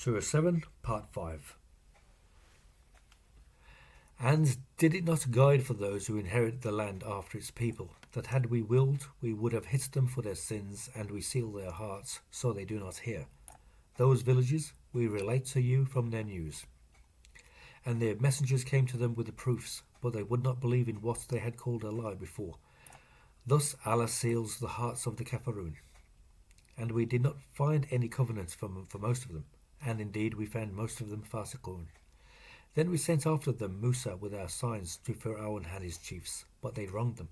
Surah 7, Part 5. And did it not guide for those who inherit the land after its people, that had we willed, we would have hit them for their sins, and we seal their hearts, so they do not hear. Those villages we relate to you from their news. And their messengers came to them with the proofs, but they would not believe in what they had called a lie before. Thus Allah seals the hearts of the Kafarun. And we did not find any covenants for most of them, and indeed we found most of them fasiqun. Then we sent after them Musa with our signs to Pharaoh and his chiefs, but they wronged them.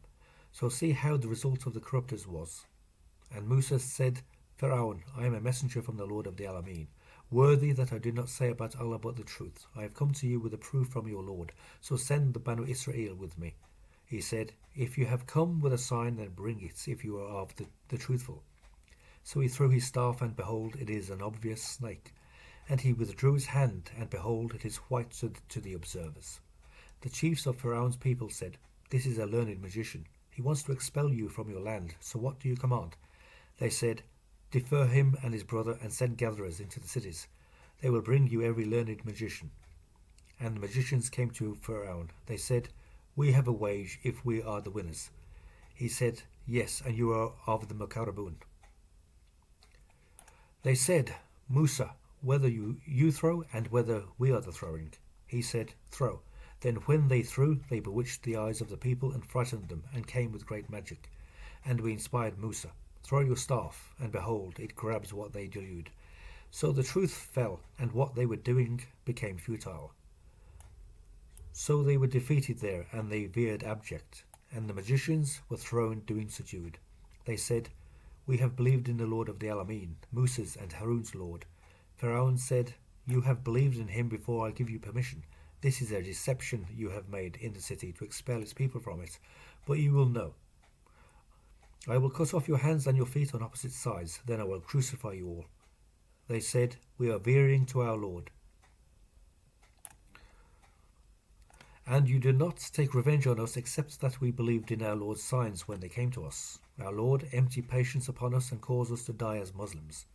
So see how the result of the corrupters was. And Musa said, Pharaoh, I am a messenger from the Lord of the Alameen, worthy that I do not say about Allah but the truth. I have come to you with a proof from your Lord, so send the Banu Israel with me. He said, if you have come with a sign, then bring it, if you are of the truthful. So he threw his staff, and behold, it is an obvious snake. And he withdrew his hand, and behold, it is white to the observers. The chiefs of Pharaoh's people said, this is a learned magician. He wants to expel you from your land, so what do you command? They said, defer him and his brother, and send gatherers into the cities. They will bring you every learned magician. And the magicians came to Pharaoh. They said, we have a wage if we are the winners. He said, yes, and you are of the Mukarrabun. They said, Musa, whether you throw and whether we are the throwing. He said, throw. Then when they threw, they bewitched the eyes of the people and frightened them, and came with great magic. And we inspired Musa, throw your staff, and behold, it grabs what they delude. So the truth fell, and what they were doing became futile. So they were defeated there, and they veered abject, and the magicians were thrown doing sujood. They said, we have believed in the Lord of the Alameen, Musa's and Harun's Lord. Pharaoh said, you have believed in him before I give you permission. This is a deception you have made in the city to expel its people from it. But you will know. I will cut off your hands and your feet on opposite sides, then I will crucify you all. They said, we are veering to our Lord. And you did not take revenge on us except that we believed in our Lord's signs when they came to us. Our Lord emptied patience upon us and caused us to die as Muslims.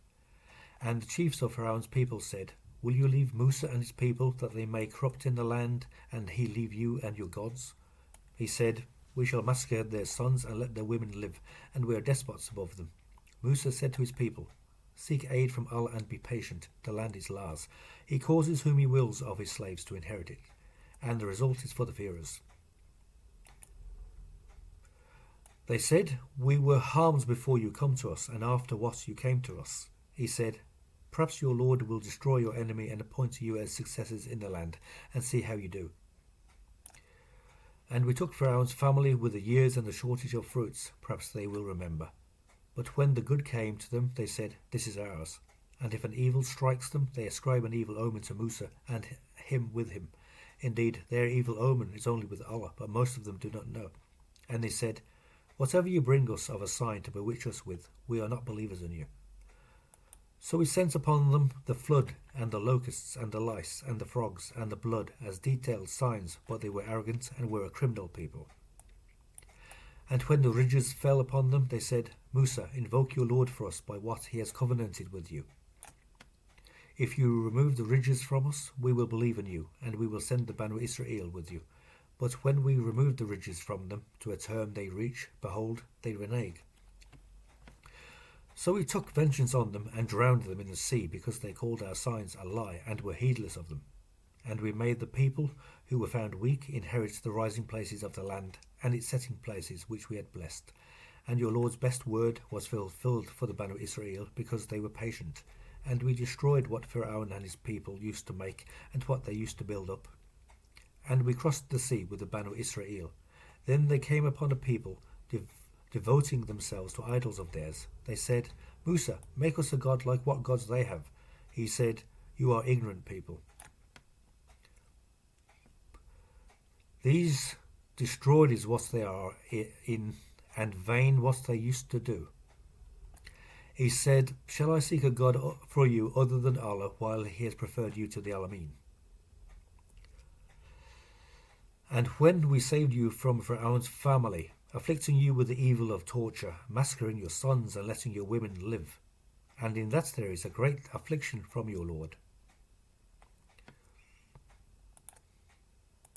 And the chiefs of Pharaoh's people said, will you leave Musa and his people that they may corrupt in the land, and he leave you and your gods? He said, we shall massacre their sons and let their women live, and we are despots above them. Musa said to his people, seek aid from Allah and be patient, the land is Allah's. He causes whom he wills of his slaves to inherit it, and the result is for the fearers. They said, we were harms before you come to us, and after what you came to us. He said, perhaps your Lord will destroy your enemy and appoint you as successors in the land, and see how you do. And we took Pharaoh's family with the years and the shortage of fruits, perhaps they will remember. But when the good came to them, they said, this is ours. And if an evil strikes them, they ascribe an evil omen to Musa, and him with him. Indeed, their evil omen is only with Allah, but most of them do not know. And they said, whatever you bring us of a sign to bewitch us with, we are not believers in you. So we sent upon them the flood, and the locusts, and the lice, and the frogs, and the blood, as detailed signs, but they were arrogant, and were a criminal people. And when the ridges fell upon them, they said, Musa, invoke your Lord for us by what he has covenanted with you. If you remove the ridges from us, we will believe in you, and we will send the Banu Israel with you. But when we remove the ridges from them, to a term they reach, behold, they renege. So we took vengeance on them, and drowned them in the sea, because they called our signs a lie, and were heedless of them. And we made the people, who were found weak, inherit the rising places of the land, and its setting places, which we had blessed. And your Lord's best word was fulfilled for the Banu Israel, because they were patient. And we destroyed what Pharaoh and his people used to make, and what they used to build up. And we crossed the sea with the Banu Israel. Then they came upon a people, devoting themselves to idols of theirs. They said, Musa, make us a god like what gods they have. He said, you are ignorant people. These destroyed is what they are in, and vain what they used to do. He said, shall I seek a god for you other than Allah, while he has preferred you to the Alameen? And when we saved you from Pharaoh's family, afflicting you with the evil of torture, massacring your sons and letting your women live, and in that there is a great affliction from your Lord.